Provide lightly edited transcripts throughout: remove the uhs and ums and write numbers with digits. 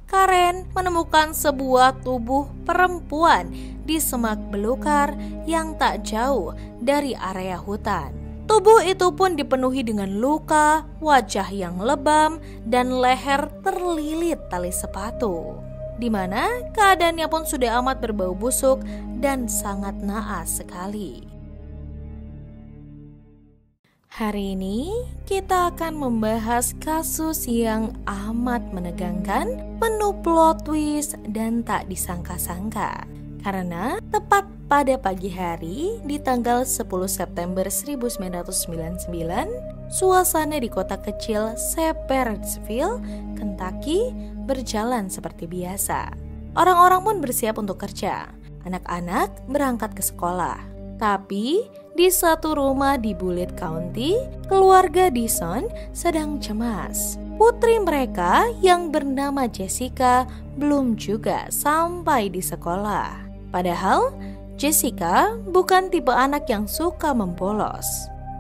Karen menemukan sebuah tubuh perempuan di semak belukar yang tak jauh dari area hutan. Tubuh itu pun dipenuhi dengan luka, wajah yang lebam, dan leher terlilit tali sepatu, di mana keadaannya pun sudah amat berbau busuk dan sangat naas sekali. Hari ini kita akan membahas kasus yang amat menegangkan, penuh plot twist dan tak disangka-sangka. Karena tepat pada pagi hari di tanggal 10 September 1999, suasana di kota kecil Shepherdsville, Kentucky berjalan seperti biasa. Orang-orang pun bersiap untuk kerja. Anak-anak berangkat ke sekolah. Tapi di satu rumah di Bullitt County, keluarga Dixon sedang cemas. Putri mereka yang bernama Jessica belum juga sampai di sekolah. Padahal Jessica bukan tipe anak yang suka membolos.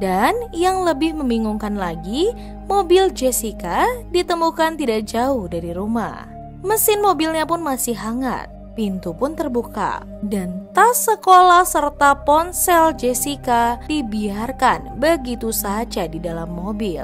Dan yang lebih membingungkan lagi, mobil Jessica ditemukan tidak jauh dari rumah. Mesin mobilnya pun masih hangat. Pintu pun terbuka dan tas sekolah serta ponsel Jessica dibiarkan begitu saja di dalam mobil.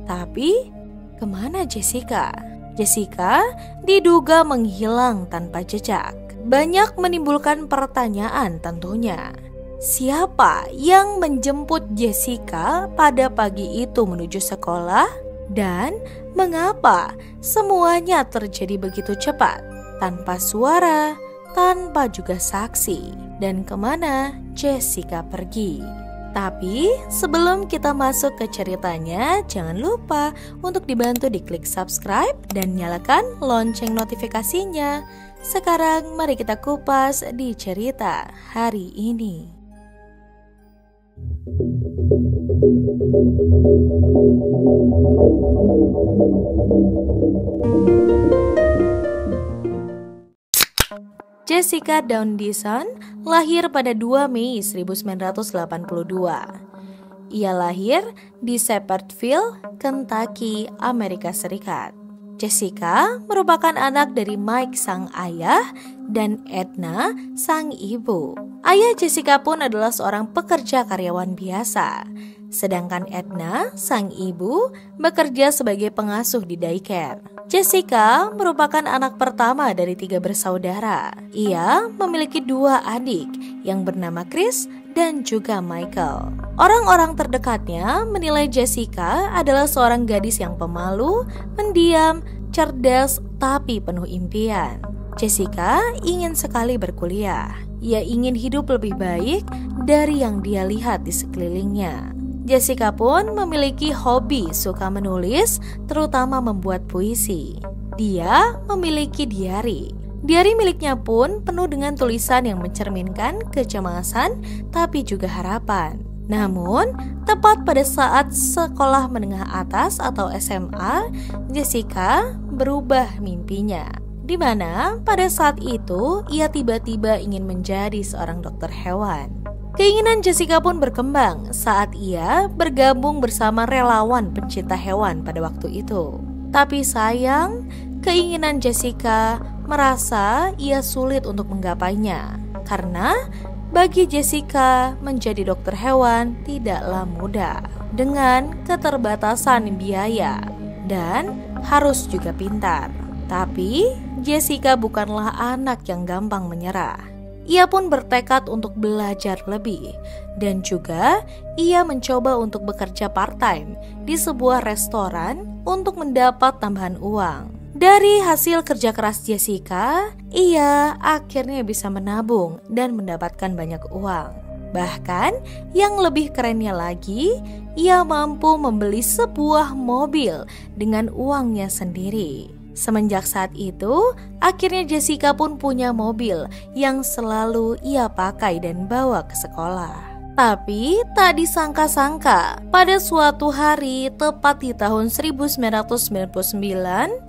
Tapi kemana Jessica? Jessica diduga menghilang tanpa jejak. Banyak menimbulkan pertanyaan tentunya. Siapa yang menjemput Jessica pada pagi itu menuju sekolah? Dan mengapa semuanya terjadi begitu cepat? Tanpa suara, tanpa juga saksi, dan kemana Jessica pergi. Tapi sebelum kita masuk ke ceritanya, jangan lupa untuk dibantu diklik subscribe dan nyalakan lonceng notifikasinya. Sekarang mari kita kupas di cerita hari ini. Jessica Dawn Dixon lahir pada 2 Mei 1982. Ia lahir di Shepherdsville, Kentucky, Amerika Serikat. Jessica merupakan anak dari Mike sang ayah dan Edna sang ibu. Ayah Jessica pun adalah seorang pekerja karyawan biasa. Sedangkan Edna sang ibu bekerja sebagai pengasuh di daycare. Jessica merupakan anak pertama dari 3 bersaudara. Ia memiliki 2 adik yang bernama Chris dan juga Michael. Orang-orang terdekatnya menilai Jessica adalah seorang gadis yang pemalu, pendiam, cerdas, tapi penuh impian. Jessica ingin sekali berkuliah. Ia ingin hidup lebih baik dari yang dia lihat di sekelilingnya. Jessica pun memiliki hobi suka menulis, terutama membuat puisi. Dia memiliki diari. Diari miliknya pun penuh dengan tulisan yang mencerminkan kecemasan tapi juga harapan. Namun, tepat pada saat sekolah menengah atas atau SMA, Jessica berubah mimpinya. Di mana pada saat itu ia tiba-tiba ingin menjadi seorang dokter hewan. Keinginan Jessica pun berkembang saat ia bergabung bersama relawan pencinta hewan pada waktu itu. Tapi sayang, keinginan Jessica merasa ia sulit untuk menggapainya. Karena bagi Jessica menjadi dokter hewan tidaklah mudah dengan keterbatasan biaya dan harus juga pintar. Tapi Jessica bukanlah anak yang gampang menyerah. Ia pun bertekad untuk belajar lebih dan juga ia mencoba untuk bekerja part-time di sebuah restoran untuk mendapat tambahan uang. Dari hasil kerja keras Jessica, ia akhirnya bisa menabung dan mendapatkan banyak uang. Bahkan yang lebih kerennya lagi, ia mampu membeli sebuah mobil dengan uangnya sendiri. Semenjak saat itu, akhirnya Jessica pun punya mobil yang selalu ia pakai dan bawa ke sekolah. Tapi tak disangka-sangka, pada suatu hari tepat di tahun 1999,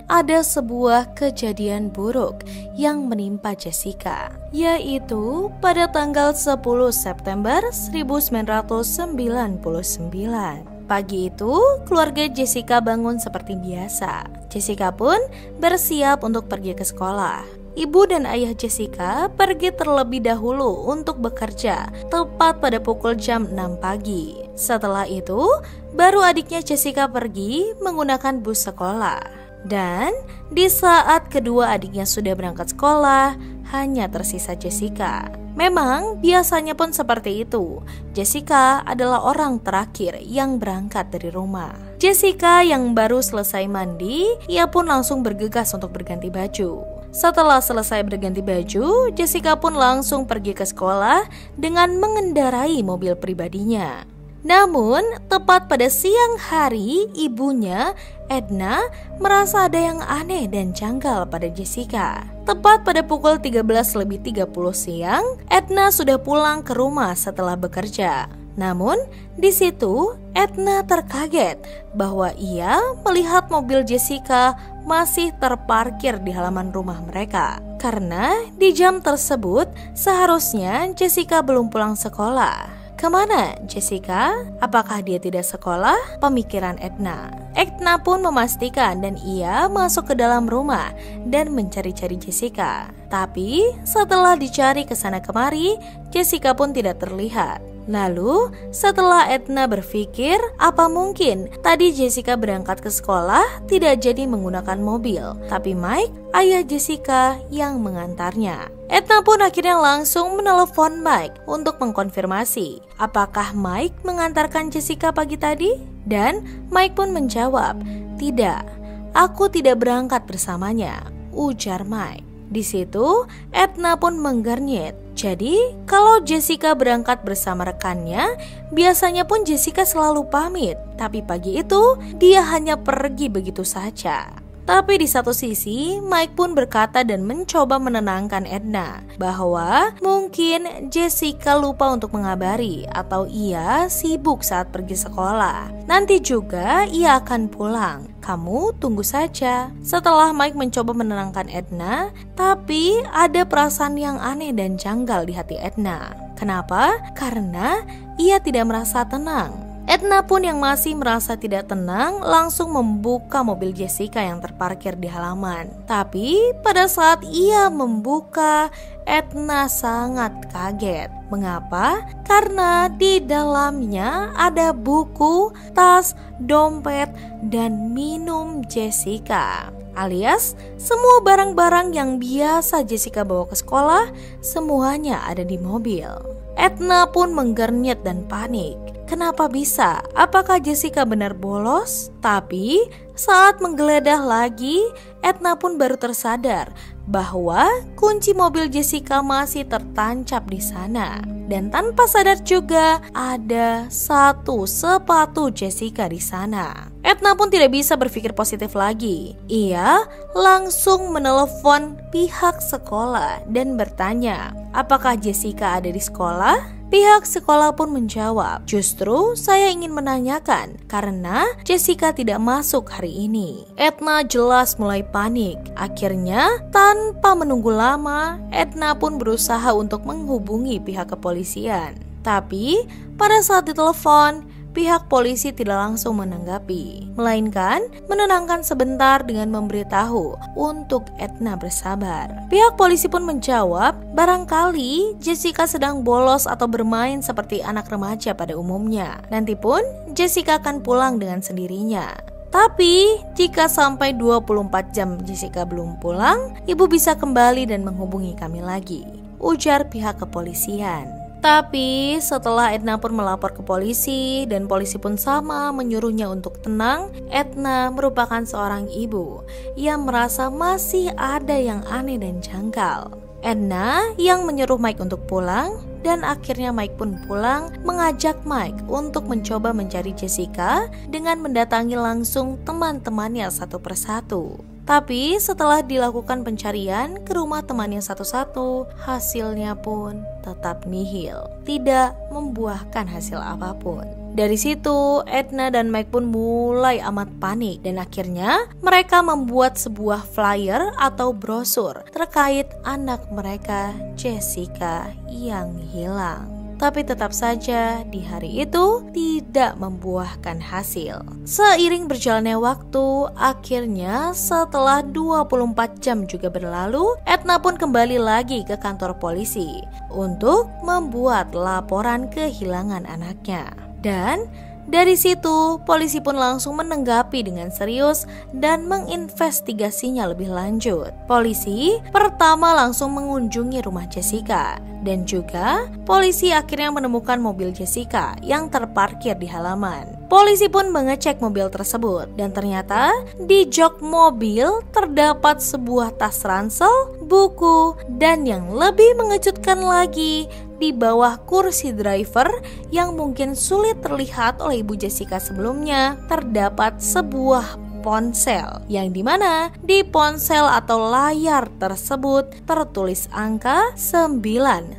ada sebuah kejadian buruk yang menimpa Jessica, yaitu pada tanggal 10 September 1999. Pagi itu, keluarga Jessica bangun seperti biasa. Jessica pun bersiap untuk pergi ke sekolah. Ibu dan ayah Jessica pergi terlebih dahulu untuk bekerja, tepat pada pukul jam 6 pagi. Setelah itu, baru adiknya Jessica pergi menggunakan bus sekolah. Dan di saat kedua adiknya sudah berangkat sekolah, hanya tersisa Jessica. Memang biasanya pun seperti itu. Jessica adalah orang terakhir yang berangkat dari rumah. Jessica yang baru selesai mandi, ia pun langsung bergegas untuk berganti baju. Setelah selesai berganti baju, Jessica pun langsung pergi ke sekolah dengan mengendarai mobil pribadinya. Namun, tepat pada siang hari, ibunya, Edna, merasa ada yang aneh dan janggal pada Jessica. Tepat pada pukul 13:30 siang, Edna sudah pulang ke rumah setelah bekerja. Namun, di situ Edna terkaget bahwa ia melihat mobil Jessica masih terparkir di halaman rumah mereka. Karena di jam tersebut seharusnya Jessica belum pulang sekolah. Kemana Jessica? Apakah dia tidak sekolah? Pemikiran Edna. Edna pun memastikan dan ia masuk ke dalam rumah dan mencari-cari Jessica. Tapi setelah dicari ke sana kemari, Jessica pun tidak terlihat. Lalu setelah Edna berpikir, apa mungkin tadi Jessica berangkat ke sekolah tidak jadi menggunakan mobil, tapi Mike, ayah Jessica, yang mengantarnya. Edna pun akhirnya langsung menelepon Mike untuk mengkonfirmasi apakah Mike mengantarkan Jessica pagi tadi. Dan Mike pun menjawab, "Tidak, aku tidak berangkat bersamanya," ujar Mike. Di situ Edna pun menggernyit. Jadi kalau Jessica berangkat bersama rekannya, biasanya pun Jessica selalu pamit. Tapi pagi itu dia hanya pergi begitu saja. Tapi di satu sisi, Mike pun berkata dan mencoba menenangkan Edna bahwa mungkin Jessica lupa untuk mengabari atau ia sibuk saat pergi sekolah. Nanti juga ia akan pulang. Kamu tunggu saja. Setelah Mike mencoba menenangkan Edna, tapi ada perasaan yang aneh dan janggal di hati Edna. Kenapa? Karena ia tidak merasa tenang. Edna pun yang masih merasa tidak tenang langsung membuka mobil Jessica yang terparkir di halaman. Tapi pada saat ia membuka, Edna sangat kaget. Mengapa? Karena di dalamnya ada buku, tas, dompet, dan minum Jessica. Alias semua barang-barang yang biasa Jessica bawa ke sekolah, semuanya ada di mobil. Edna pun menggernyit dan panik. Kenapa bisa? Apakah Jessica benar bolos? Tapi saat menggeledah lagi, Edna pun baru tersadar bahwa kunci mobil Jessica masih tertancap di sana. Dan tanpa sadar juga ada satu sepatu Jessica di sana. Edna pun tidak bisa berpikir positif lagi. Ia langsung menelepon pihak sekolah dan bertanya, apakah Jessica ada di sekolah? Pihak sekolah pun menjawab, justru saya ingin menanyakan karena Jessica tidak masuk hari ini. Edna jelas mulai panik. Akhirnya tanpa menunggu lama, Edna pun berusaha untuk menghubungi pihak kepolisian. Tapi pada saat ditelepon, pihak polisi tidak langsung menanggapi, melainkan menenangkan sebentar dengan memberitahu untuk Edna bersabar. Pihak polisi pun menjawab, barangkali Jessica sedang bolos atau bermain seperti anak remaja pada umumnya. Nanti pun Jessica akan pulang dengan sendirinya. Tapi jika sampai 24 jam Jessica belum pulang, ibu bisa kembali dan menghubungi kami lagi, ujar pihak kepolisian. Tapi setelah Edna pun melapor ke polisi dan polisi pun sama menyuruhnya untuk tenang, Edna merupakan seorang ibu yang merasa masih ada yang aneh dan janggal. Edna yang menyuruh Mike untuk pulang dan akhirnya Mike pun pulang mengajak Mike untuk mencoba mencari Jessica dengan mendatangi langsung teman-temannya satu persatu. Tapi setelah dilakukan pencarian ke rumah temannya satu-satu, hasilnya pun tetap nihil, tidak membuahkan hasil apapun. Dari situ, Edna dan Mike pun mulai amat panik dan akhirnya mereka membuat sebuah flyer atau brosur terkait anak mereka, Jessica, yang hilang. tapi tetap saja di hari itu tidak membuahkan hasil. Seiring berjalannya waktu, akhirnya setelah 24 jam juga berlalu, Etna pun kembali lagi ke kantor polisi untuk membuat laporan kehilangan anaknya. Dan dari situ, polisi pun langsung menanggapi dengan serius dan menginvestigasinya lebih lanjut. Polisi pertama langsung mengunjungi rumah Jessica, dan juga polisi akhirnya menemukan mobil Jessica yang terparkir di halaman. Polisi pun mengecek mobil tersebut, dan ternyata di jok mobil terdapat sebuah tas ransel, buku, dan yang lebih mengejutkan lagi, di bawah kursi driver yang mungkin sulit terlihat oleh ibu Jessica sebelumnya, terdapat sebuah ponsel, yang dimana di ponsel atau layar tersebut tertulis angka 911.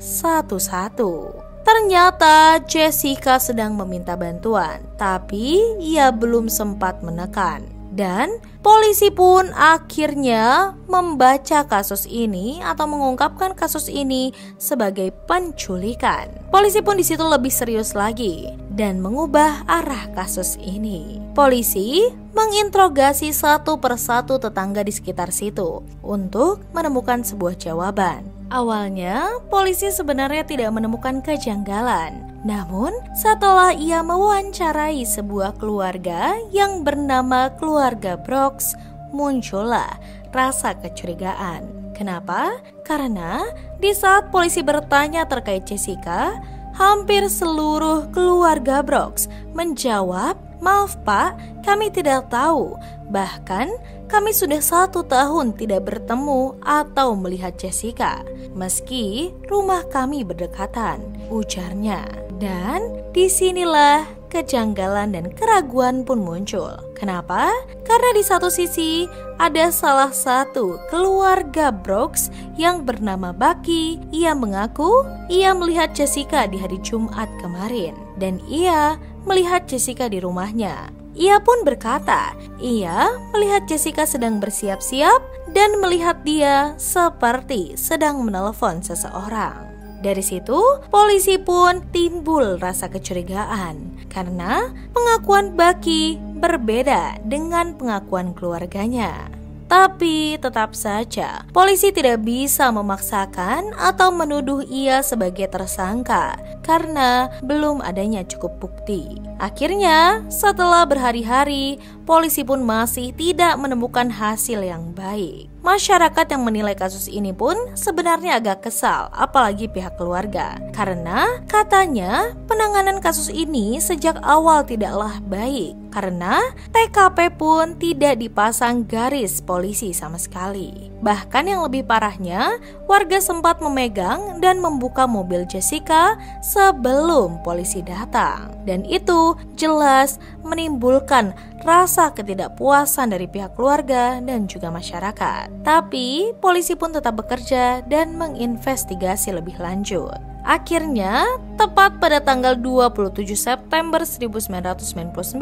Ternyata Jessica sedang meminta bantuan, tapi ia belum sempat menekan. Dan polisi pun akhirnya membaca kasus ini atau mengungkapkan kasus ini sebagai penculikan. Polisi pun di situ lebih serius lagi dan mengubah arah kasus ini. Polisi menginterogasi satu persatu tetangga di sekitar situ untuk menemukan sebuah jawaban. Awalnya, polisi sebenarnya tidak menemukan kejanggalan. Namun, setelah ia mewawancarai sebuah keluarga yang bernama keluarga Brooks, muncullah rasa kecurigaan. Kenapa? Karena di saat polisi bertanya terkait Jessica, hampir seluruh keluarga Brooks menjawab, "Maaf Pak, kami tidak tahu. Bahkan kami sudah 1 tahun tidak bertemu atau melihat Jessica, meski rumah kami berdekatan," ujarnya. Dan disinilah kejanggalan dan keraguan pun muncul. Kenapa? Karena di satu sisi ada salah satu keluarga Brooks yang bernama Bucky. Ia mengaku ia melihat Jessica di hari Jumat kemarin, dan ia melihat Jessica di rumahnya. Ia pun berkata, ia melihat Jessica sedang bersiap-siap dan melihat dia seperti sedang menelepon seseorang. Dari situ, polisi pun timbul rasa kecurigaan karena pengakuan Bucky berbeda dengan pengakuan keluarganya. Tapi tetap saja, polisi tidak bisa memaksakan atau menuduh ia sebagai tersangka karena belum adanya cukup bukti. Akhirnya, setelah berhari-hari, polisi pun masih tidak menemukan hasil yang baik. Masyarakat yang menilai kasus ini pun sebenarnya agak kesal, apalagi pihak keluarga, karena katanya penanganan kasus ini sejak awal tidaklah baik, karena TKP pun tidak dipasang garis polisi sama sekali. Bahkan yang lebih parahnya, warga sempat memegang dan membuka mobil Jessica sebelum polisi datang, dan itu jelas menimbulkan rasa ketidakpuasan dari pihak keluarga dan juga masyarakat. Tapi polisi pun tetap bekerja dan menginvestigasi lebih lanjut. Akhirnya, tepat pada tanggal 27 September 1999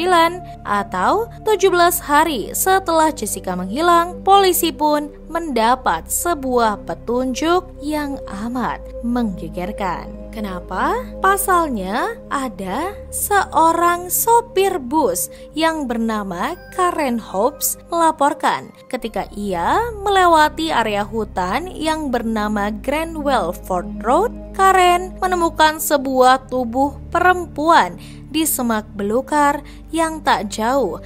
atau 17 hari setelah Jessica menghilang, polisi pun mendapat sebuah petunjuk yang amat menggegerkan. Kenapa? Pasalnya ada seorang sopir bus yang bernama Karen Hobbs melaporkan ketika ia melewati area hutan yang bernama Grandwell Ford Road, Karen menemukan sebuah tubuh perempuan di semak belukar yang tak jauh.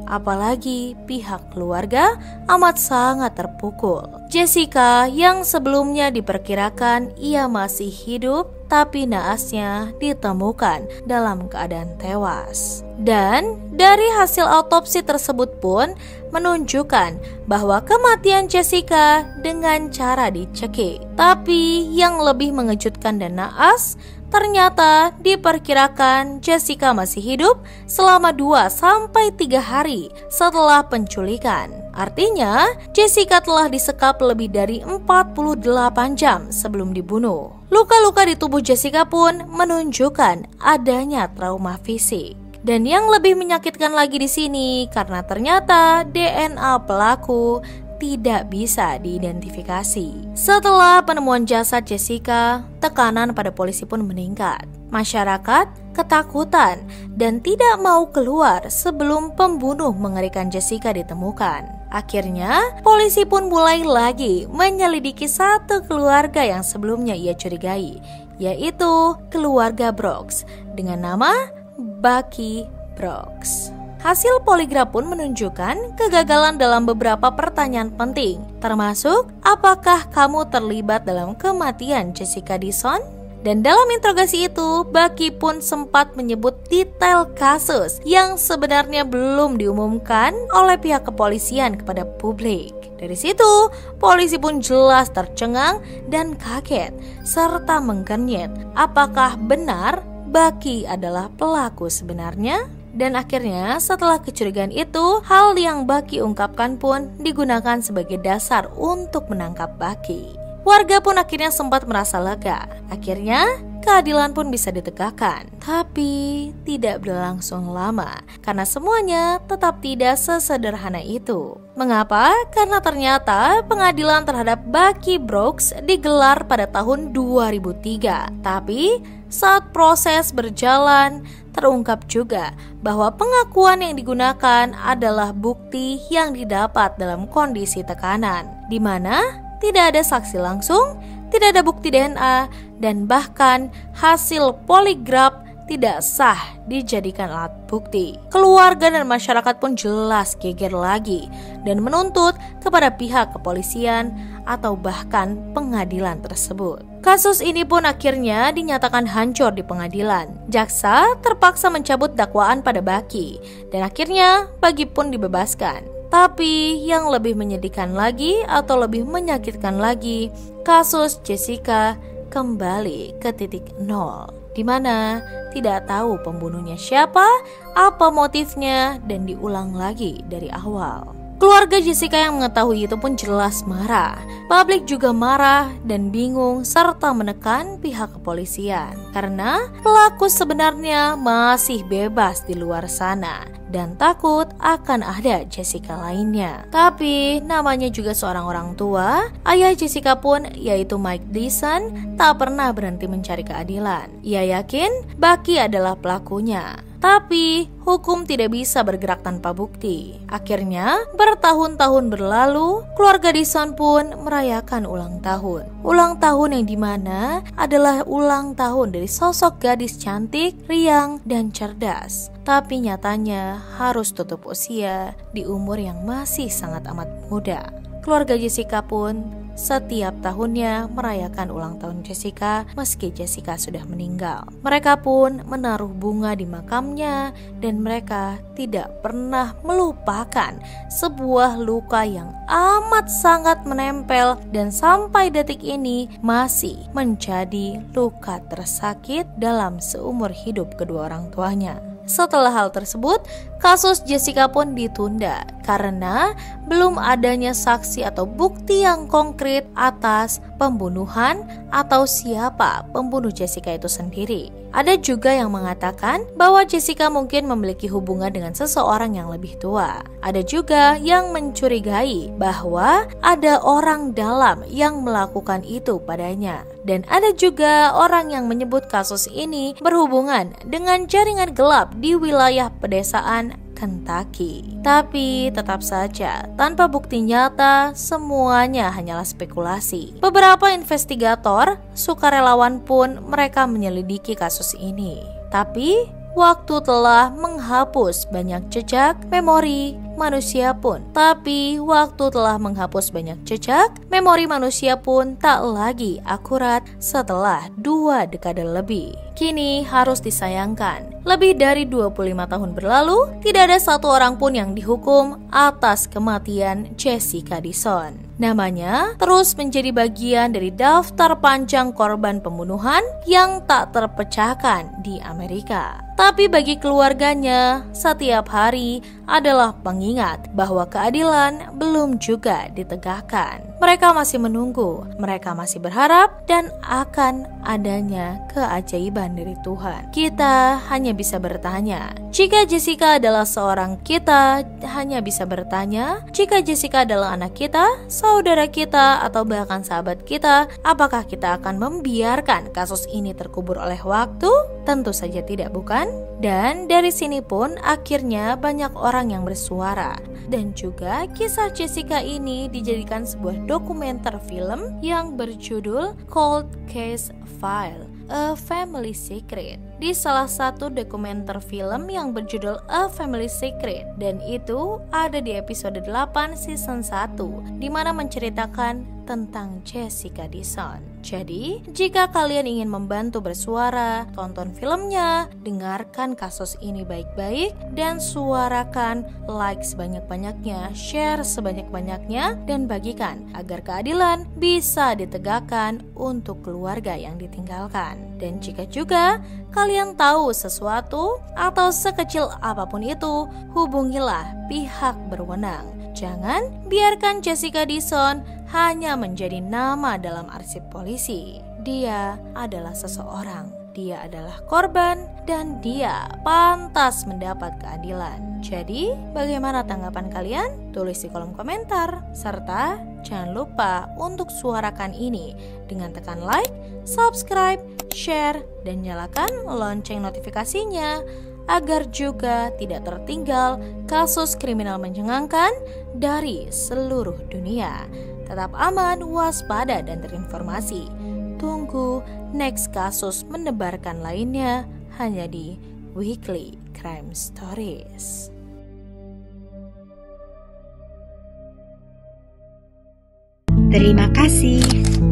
Apalagi pihak keluarga amat sangat terpukul. Jessica yang sebelumnya diperkirakan ia masih hidup, tapi naasnya ditemukan dalam keadaan tewas. Dan dari hasil autopsi tersebut pun menunjukkan bahwa kematian Jessica dengan cara dicekik. Tapi yang lebih mengejutkan dan naas, ternyata diperkirakan Jessica masih hidup selama 2-3 hari setelah penculikan. Artinya, Jessica telah disekap lebih dari 48 jam sebelum dibunuh. Luka-luka di tubuh Jessica pun menunjukkan adanya trauma fisik. Dan yang lebih menyakitkan lagi di sini karena ternyata DNA pelaku tidak bisa diidentifikasi. Setelah penemuan jasad Jessica, tekanan pada polisi pun meningkat. Masyarakat ketakutan dan tidak mau keluar sebelum pembunuh mengerikan Jessica ditemukan. Akhirnya, polisi pun mulai lagi menyelidiki satu keluarga yang sebelumnya ia curigai, yaitu keluarga Brooks dengan nama Bucky Brooks. Hasil poligraf pun menunjukkan kegagalan dalam beberapa pertanyaan penting, termasuk apakah kamu terlibat dalam kematian Jessica Dixon? Dan dalam interogasi itu, Bucky pun sempat menyebut detail kasus yang sebenarnya belum diumumkan oleh pihak kepolisian kepada publik. Dari situ, polisi pun jelas tercengang dan kaget, serta menggernyet apakah benar Bucky adalah pelaku sebenarnya. Dan akhirnya setelah kecurigaan itu, hal yang Bucky ungkapkan pun digunakan sebagai dasar untuk menangkap Bucky. Warga pun akhirnya sempat merasa lega. Akhirnya keadilan pun bisa ditegakkan. Tapi tidak berlangsung lama karena semuanya tetap tidak sesederhana itu. Mengapa? Karena ternyata pengadilan terhadap Bucky Brooks digelar pada tahun 2003. Tapi saat proses berjalan, terungkap juga bahwa pengakuan yang digunakan adalah bukti yang didapat dalam kondisi tekanan, di mana tidak ada saksi langsung, tidak ada bukti DNA, dan bahkan hasil poligraf tidak sah dijadikan alat bukti. Keluarga dan masyarakat pun jelas geger lagi dan menuntut kepada pihak kepolisian atau bahkan pengadilan tersebut. Kasus ini pun akhirnya dinyatakan hancur di pengadilan. Jaksa terpaksa mencabut dakwaan pada Bucky dan akhirnya Bucky pun dibebaskan. Tapi yang lebih menyedihkan lagi atau lebih menyakitkan lagi, kasus Jessica kembali ke titik nol, di mana tidak tahu pembunuhnya siapa, apa motifnya, dan diulang lagi dari awal. Keluarga Jessica yang mengetahui itu pun jelas marah. Publik juga marah dan bingung serta menekan pihak kepolisian karena pelaku sebenarnya masih bebas di luar sana dan takut akan ada Jessica lainnya. Tapi namanya juga seorang orang tua, ayah Jessica pun yaitu Mike Dixon tak pernah berhenti mencari keadilan. Ia yakin Bucky adalah pelakunya. Tapi hukum tidak bisa bergerak tanpa bukti. Akhirnya bertahun-tahun berlalu, keluarga Dixon pun merayakan ulang tahun. Ulang tahun yang dimana adalah ulang tahun dari sosok gadis cantik, riang, dan cerdas. Tapi nyatanya harus tutup usia di umur yang masih sangat amat muda. Keluarga Jessica pun setiap tahunnya merayakan ulang tahun Jessica meski Jessica sudah meninggal. Mereka pun menaruh bunga di makamnya dan mereka tidak pernah melupakan sebuah luka yang amat sangat menempel dan sampai detik ini masih menjadi luka tersakit dalam seumur hidup kedua orang tuanya. Setelah hal tersebut, kasus Jessica pun ditunda karena belum adanya saksi atau bukti yang konkret atas pembunuhan atau siapa pembunuh Jessica itu sendiri. Ada juga yang mengatakan bahwa Jessica mungkin memiliki hubungan dengan seseorang yang lebih tua. Ada juga yang mencurigai bahwa ada orang dalam yang melakukan itu padanya. Dan ada juga orang yang menyebut kasus ini berhubungan dengan jaringan gelap di wilayah pedesaan Kentucky. Tapi tetap saja, tanpa bukti nyata, semuanya hanyalah spekulasi. Beberapa investigator, sukarelawan pun mereka menyelidiki kasus ini. Tapi waktu telah menghapus banyak jejak memori manusia pun. Tapi waktu telah menghapus banyak jejak memori manusia pun tak lagi akurat setelah 2 dekade lebih. Kini harus disayangkan, lebih dari 25 tahun berlalu, tidak ada satu orang pun yang dihukum atas kematian Jessica Dixon. Namanya terus menjadi bagian dari daftar panjang korban pembunuhan yang tak terpecahkan di Amerika. Tapi bagi keluarganya, setiap hari adalah pengingat bahwa keadilan belum juga ditegakkan. Mereka masih menunggu, mereka masih berharap dan akan adanya keajaiban bukan dari Tuhan. Kita hanya bisa bertanya, jika Jessica adalah seorang kita hanya bisa bertanya, jika Jessica adalah anak kita, saudara kita, atau bahkan sahabat kita, apakah kita akan membiarkan kasus ini terkubur oleh waktu? Tentu saja tidak, bukan? Dan dari sini pun akhirnya banyak orang yang bersuara. Dan juga kisah Jessica ini dijadikan sebuah dokumenter film yang berjudul Cold Case File, A Family Secret, di salah satu dokumenter film yang berjudul A Family Secret, dan itu ada di episode 8 season 1, di mana menceritakan tentang Jessica Dixon. Jadi, jika kalian ingin membantu bersuara, tonton filmnya, dengarkan kasus ini baik-baik, dan suarakan, like sebanyak-banyaknya, share sebanyak-banyaknya, dan bagikan agar keadilan bisa ditegakkan untuk keluarga yang ditinggalkan. Dan jika juga kalian tahu sesuatu atau sekecil apapun itu, hubungilah pihak berwenang. Jangan biarkan Jessica Dixon hanya menjadi nama dalam arsip polisi. Dia adalah seseorang, dia adalah korban, dan dia pantas mendapat keadilan. Jadi, bagaimana tanggapan kalian? Tulis di kolom komentar. Serta jangan lupa untuk suarakan ini dengan tekan like, subscribe, share, dan nyalakan lonceng notifikasinya agar juga tidak tertinggal kasus kriminal mencengangkan dari seluruh dunia. Tetap aman, waspada, dan terinformasi. Tunggu next kasus menebarkan lainnya hanya di Weekly Crime Stories. Terima kasih.